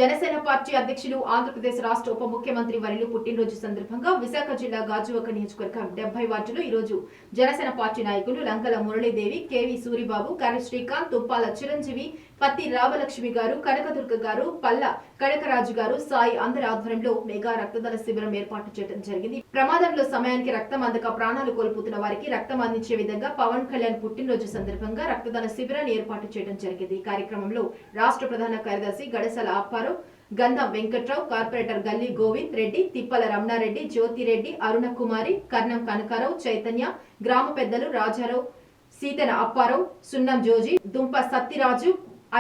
Janasena party అధ్యక్షులు ఆంధ్రప్రదేశ్ రాష్ట్ర ఉప ముఖ్యమంత్రి వర్యులు పుట్టినరోజు సందర్భంగా విశాఖ జిల్లా గాజువాక నియోజకవర్గం 70 వార్డులో ఈ రోజు జనసేన పార్టీ నాయకులు లంకల మురళీదేవి, కేవి సూరిబాబు, కరణ్ శ్రీకాంత్, తుప్పాల చిరంజీవి, పత్తి రామలక్ష్మి గారు, కనకదుర్గ గారు, పల్ల కనకరాజు గారు, సాయి అందరి ఆధ్వర్యంలో మెగా రక్తదాన శిబిరం ఏర్పాటు చేయడం జరిగింది. ప్రమాదంలో సమయానికి రక్తం అందక ప్రాణాలు కోల్పోతున్న వారికి రక్తం అందించే విధంగా పవన్ కళ్యాణ్ పుట్టినరోజు సందర్భంగా రక్తదాన శిబిరాన్ని ఏర్పాటు చేయడం జరిగింది. ఈ కార్యక్రమంలో రాష్ట్ర ప్రధాన కార్యదర్శి గడసల అప్పారావు, గంధం వెంకట్రావు, కార్పొరేటర్ గల్లి గోవింద్ రెడ్డి, తిప్పల రమణారెడ్డి, జ్యోతిరెడ్డి, అరుణ కుమారి, కర్ణం కనకారావు, చైతన్య, గ్రామ పెద్దలు Rajarao, సీతన Apparao, Sunnam Joji, Dumpa Sattiraju,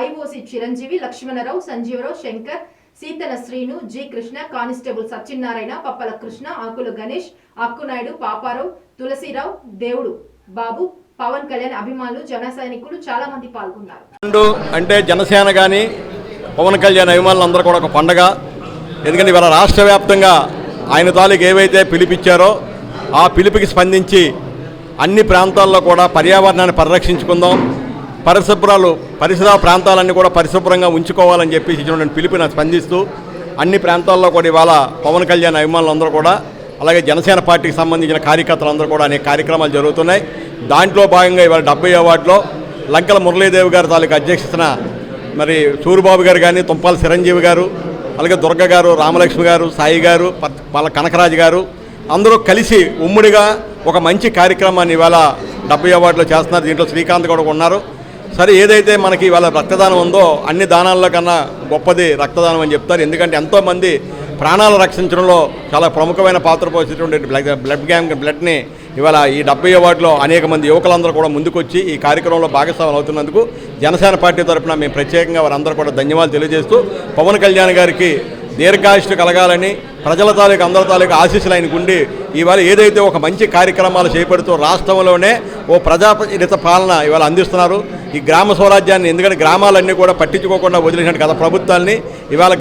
IOC Chiranjeevi, Lakshmanarao, Sanjeevarao, Shankar, Seethana Srinu, G Krishna, constable Satyanarayana, Pappala Krishna, Akula Ganesh, Akkunaidu, Paparao, Tulasirao, Devudu Babu, Pawan Kalyan అభిమానులు, జన సైనికులు చాలా మంది పాల్గొన్నారు. అంటే జనసేన కానీ పవన్ కళ్యాణ్ అభిమానులు అందరూ కూడా ఒక పండగ. ఎందుకంటే ఇవాళ రాష్ట్ర వ్యాప్తంగా ఆయన తాలూకు ఏవైతే పిలిపించారో ఆ పిలుపుకి స్పందించి అన్ని ప్రాంతాల్లో కూడా పర్యావరణాన్ని పరిరక్షించుకుందాం, పరిసర ప్రాంతాలన్నీ కూడా పరిశుభ్రంగా ఉంచుకోవాలని చెప్పి ఇచ్చినటువంటి పిలుపుని స్పందిస్తూ అన్ని ప్రాంతాల్లో కూడా ఇవాళ పవన్ కళ్యాణ్ అభిమానులు అందరూ కూడా, అలాగే జనసేన పార్టీకి సంబంధించిన కార్యకర్తలందరూ కూడా అనేక కార్యక్రమాలు జరుగుతున్నాయి. దాంట్లో భాగంగా ఇవాళ 70వ వార్డులో లంకల మురళీదేవి గారి తాలూకు అధ్యక్షతన మరి సూరిబాబు గారు కానీ, తుంపాల చిరంజీవి గారు, అలాగే దుర్గ గారు, రామలక్ష్మి గారు, సాయి గారు, వాళ్ళ కనకరాజు గారు అందరూ కలిసి ఉమ్మడిగా ఒక మంచి కార్యక్రమాన్ని ఇవాళ 70వ వార్డులో చేస్తున్నారు. దీంట్లో శ్రీకాంత్ కూడా ఉన్నారు. సరే, ఏదైతే మనకి ఇవాళ రక్తదానం ఉందో అన్ని దానాల్లో కన్నా గొప్పది రక్తదానం అని చెప్తారు. ఎందుకంటే ఎంతోమంది ప్రాణాలు రక్షించడంలో చాలా ప్రముఖమైన పాత్ర పోషించేటువంటి బ్లడ్ని ఇవాళ ఈ 70వ వార్డులో అనేక మంది యువకులందరూ కూడా ముందుకొచ్చి ఈ కార్యక్రమంలో భాగస్వాములు అవుతున్నందుకు జనసేన పార్టీ తరఫున మేము ప్రత్యేకంగా వారందరూ కూడా ధన్యవాదాలు తెలియజేస్తూ పవన్ కళ్యాణ్ గారికి దీర్ఘాయుష్టు కలగాలని, ప్రజల తాలూకు అందరి తాలూకు ఆశీస్సులు ఆయనకు ఉండి ఇవాళ ఏదైతే ఒక మంచి కార్యక్రమాలు చేపడుతూ రాష్ట్రంలోనే ఓ ప్రజాపరిత పాలన ఇవాళ అందిస్తున్నారు. ఈ గ్రామ స్వరాజ్యాన్ని, ఎందుకంటే గ్రామాలన్నీ కూడా పట్టించుకోకుండా వదిలేసినట్టు గత ప్రభుత్వాన్ని ఇవాళ